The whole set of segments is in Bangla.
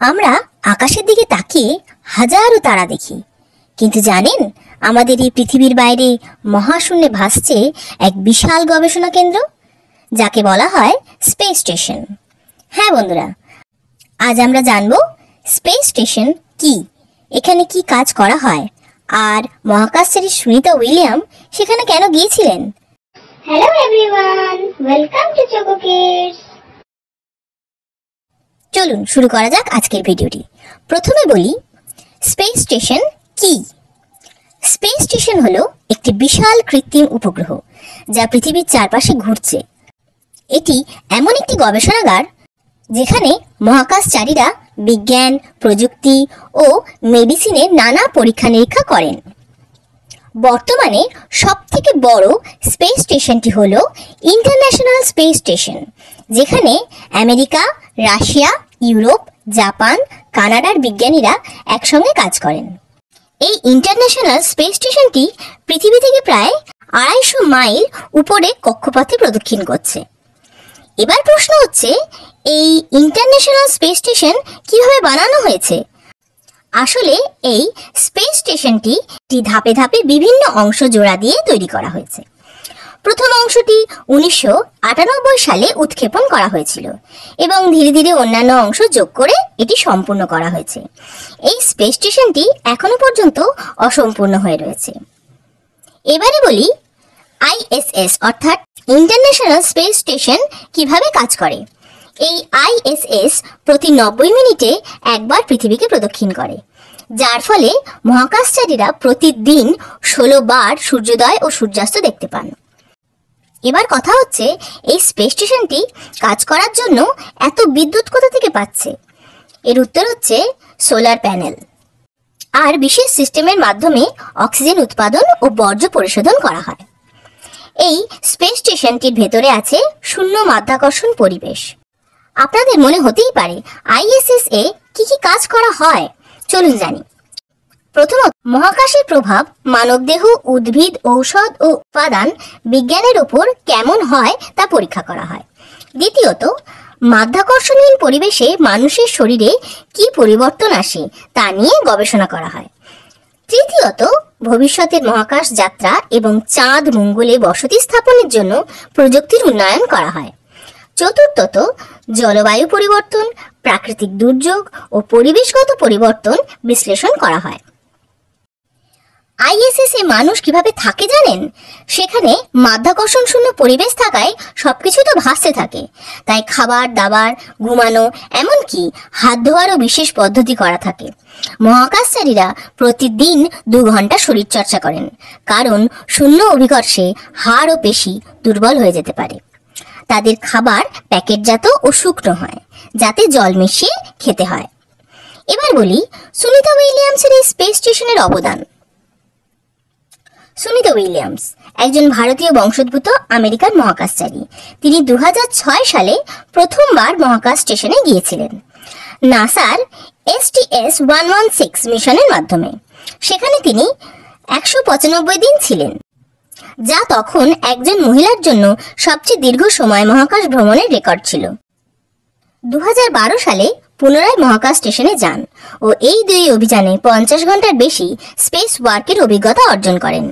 আমরা আকাশের দিকে তাকিয়ে হাজারো তারা দেখি, কিন্তু জানেন আমাদের এই পৃথিবীর বাইরে মহাশূন্যে ভাসছে এক বিশাল গবেষণা কেন্দ্র, যাকে বলা হয় স্পেস স্টেশন। হ্যাঁ বন্ধুরা, আজ আমরা জানব স্পেস স্টেশন কি, এখানে কি কাজ করা হয়, আর মহাকাশচারী সুনিতা উইলিয়াম সেখানে কেন গিয়েছিলেন। Hello everyone, welcome to choco kids. চলুন শুরু করা যাক আজকের ভিডিওটি। প্রথমে বলি স্পেস স্টেশন কি। স্পেস স্টেশন হলো একটি বিশাল কৃত্রিম উপগ্রহ যা পৃথিবীর চারপাশে ঘুরছে। এটি এমন একটি গবেষণাগার যেখানে মহাকাশচারীরা বিজ্ঞান, প্রযুক্তি ও মেডিসিনের নানা পরীক্ষা নিরীক্ষা করেন। বর্তমানে সবথেকে বড় স্পেস স্টেশনটি হলো ইন্টারন্যাশনাল স্পেস স্টেশন, যেখানে আমেরিকা, রাশিয়া, ইউরোপ, জাপান, কানাডার বিজ্ঞানীরা একসঙ্গে কাজ করেন। এই ইন্টারন্যাশনাল স্পেস স্টেশনটি পৃথিবী থেকে প্রায় 250 মাইল উপরে কক্ষপথে প্রদক্ষিণ করছে। এবার প্রশ্ন হচ্ছে, এই ইন্টারন্যাশনাল স্পেস স্টেশন কিভাবে বানানো হয়েছে? আসলে এই স্পেস স্টেশনটি ধাপে ধাপে বিভিন্ন অংশ জোড়া দিয়ে তৈরি করা হয়েছে। প্রথম অংশটি 1998 সালে উৎক্ষেপণ করা হয়েছিল এবং ধীরে ধীরে অন্যান্য অংশ যোগ করে এটি সম্পূর্ণ করা হয়েছে। এই স্পেস স্টেশনটি এখনো পর্যন্ত অসম্পূর্ণ হয়ে রয়েছে। এবারে বলি আইএসএস অর্থাৎ ইন্টারন্যাশনাল স্পেস স্টেশন কিভাবে কাজ করে। এই আইএসএস প্রতি 90 মিনিটে একবার পৃথিবীকে প্রদক্ষিণ করে, যার ফলে মহাকাশচারীরা প্রতিদিন 16 বার সূর্যোদয় ও সূর্যাস্ত দেখতে পান। এবার কথা হচ্ছে, এই স্পেস স্টেশনটি কাজ করার জন্য এত বিদ্যুৎ কোথা থেকে পাচ্ছে? এর উত্তর হচ্ছে সোলার প্যানেল আর বিশেষ সিস্টেমের মাধ্যমে অক্সিজেন উৎপাদন ও বর্জ্য পরিশোধন করা হয়। এই স্পেস স্টেশনটির ভেতরে আছে শূন্য মাধ্যাকর্ষণ পরিবেশ। আপনাদের মনে হতেই পারে আইএসএস এ কি কি কাজ করা হয়, চলুন জানি। প্রথমত, মহাকাশের প্রভাব মানবদেহ, উদ্ভিদ, ঔষধ ও উপাদান বিজ্ঞানের উপর কেমন হয় তা পরীক্ষা করা হয়। দ্বিতীয়ত, মাধ্যাকর্ষণহীন পরিবেশে মানুষের শরীরে কি পরিবর্তন আসে তা নিয়ে গবেষণা করা হয়। তৃতীয়ত, ভবিষ্যতের মহাকাশ যাত্রা এবং চাঁদ, মঙ্গলে বসতি স্থাপনের জন্য প্রযুক্তির উন্নয়ন করা হয়। চতুর্থত, জলবায়ু পরিবর্তন, প্রাকৃতিক দুর্যোগ ও পরিবেশগত পরিবর্তন বিশ্লেষণ করা হয়। আইএসএস এ মানুষ কিভাবে থাকে জানেন? সেখানে মাধ্যাকর্ষণ শূন্য পরিবেশ থাকায় সবকিছু তো ভাসতে থাকে, তাই খাবার দাবার, ঘুমানো, এমনকি হাত ধোয়ারও বিশেষ পদ্ধতি করা থাকে। মহাকাশচারীরা প্রতিদিন 2 ঘন্টা শরীরচর্চা করেন, কারণ শূন্য অভিকর্ষে হাড় ও পেশি দুর্বল হয়ে যেতে পারে। তাদের খাবার প্যাকেটজাত ও শুকনো হয়, যাতে জল মিশিয়ে খেতে হয়। এবার বলি সুনিতা উইলিয়ামসের এই স্পেস স্টেশনের অবদান। সুনিতা উইলিয়ামস একজন ভারতীয় বংশোদ্ভূত আমেরিকান মহাকাশচারী। তিনি 2006 সালে প্রথমবার মহাকাশ স্টেশনে গিয়েছিলেন নাসার STS-116 মিশনের মাধ্যমে। সেখানে তিনি 195 দিন ছিলেন, যা তখন একজন মহিলার জন্য সবচেয়ে দীর্ঘ সময় মহাকাশ ভ্রমণের রেকর্ড ছিল। 2012 সালে পুনরায় মহাকাশ স্টেশনে যান ও এই 2 অভিযানে 50 ঘন্টার বেশি স্পেস ওয়ার্কের অভিজ্ঞতা অর্জন করেন।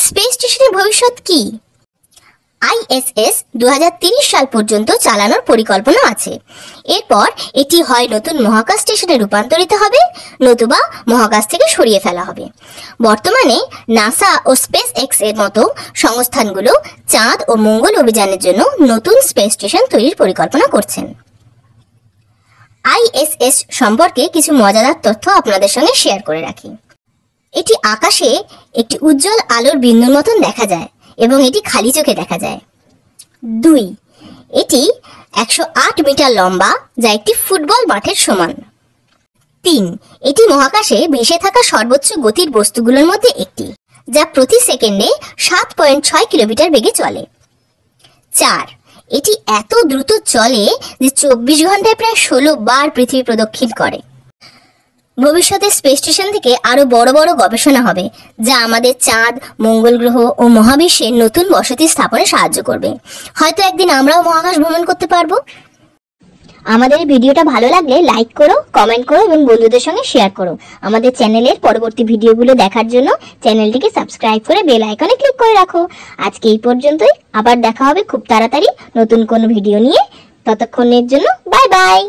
স্পেস স্টেশনের ভবিষ্যৎ কি? আইএসএস 2030 সাল পর্যন্ত চালানোর পরিকল্পনা আছে। এরপর এটি হয় নতুন মহাকাশ স্টেশনে রূপান্তরিত হবে, নতুবা মহাকাশ থেকে সরিয়ে ফেলা হবে। বর্তমানে নাসা ও স্পেস এক্স এর মতো সংস্থানগুলো চাঁদ ও মঙ্গল অভিযানের জন্য নতুন স্পেস স্টেশন তৈরির পরিকল্পনা করছেন। আইএসএস সম্পর্কে কিছু মজাদার তথ্য আপনাদের সঙ্গে শেয়ার করে রাখি। এটি আকাশে একটি উজ্জ্বল আলোর বিন্দুর মতন দেখা যায় এবং এটি খালি চোখে দেখা যায়। 2, এটি 108 মিটার লম্বা, যা একটি ফুটবল মাঠের সমান। 3, এটি মহাকাশে ভেসে থাকা সর্বোচ্চ গতির বস্তুগুলোর মধ্যে একটি, যা প্রতি সেকেন্ডে 7.6 কিলোমিটার বেগে চলে। 4, এটি এত দ্রুত চলে যে 24 ঘন্টায় প্রায় 16 বার পৃথিবী প্রদক্ষিণ করে। ভবিষ্যতে স্পেস স্টেশন থেকে আরো বড় বড় গবেষণা হবে, যা আমাদের চাঁদ, মঙ্গল গ্রহ ও মহাবিশ্বে নতুন বসতি স্থাপনে সাহায্য করবে। হয়তো একদিন আমরাও মহাকাশ ভ্রমণ করতে পারবো। আমাদের ভিডিওটা ভালো লাগলে লাইক করো, কমেন্ট করো এবং বন্ধুদের সঙ্গে শেয়ার করো। আমাদের চ্যানেলের পরবর্তী ভিডিওগুলো দেখার জন্য চ্যানেলটিকে সাবস্ক্রাইব করে বেল আইকনে ক্লিক করে রাখো। আজকে এই পর্যন্তই, আবার দেখা হবে খুব তাড়াতাড়ি নতুন কোনো ভিডিও নিয়ে। ততক্ষণের জন্য বাই বাই।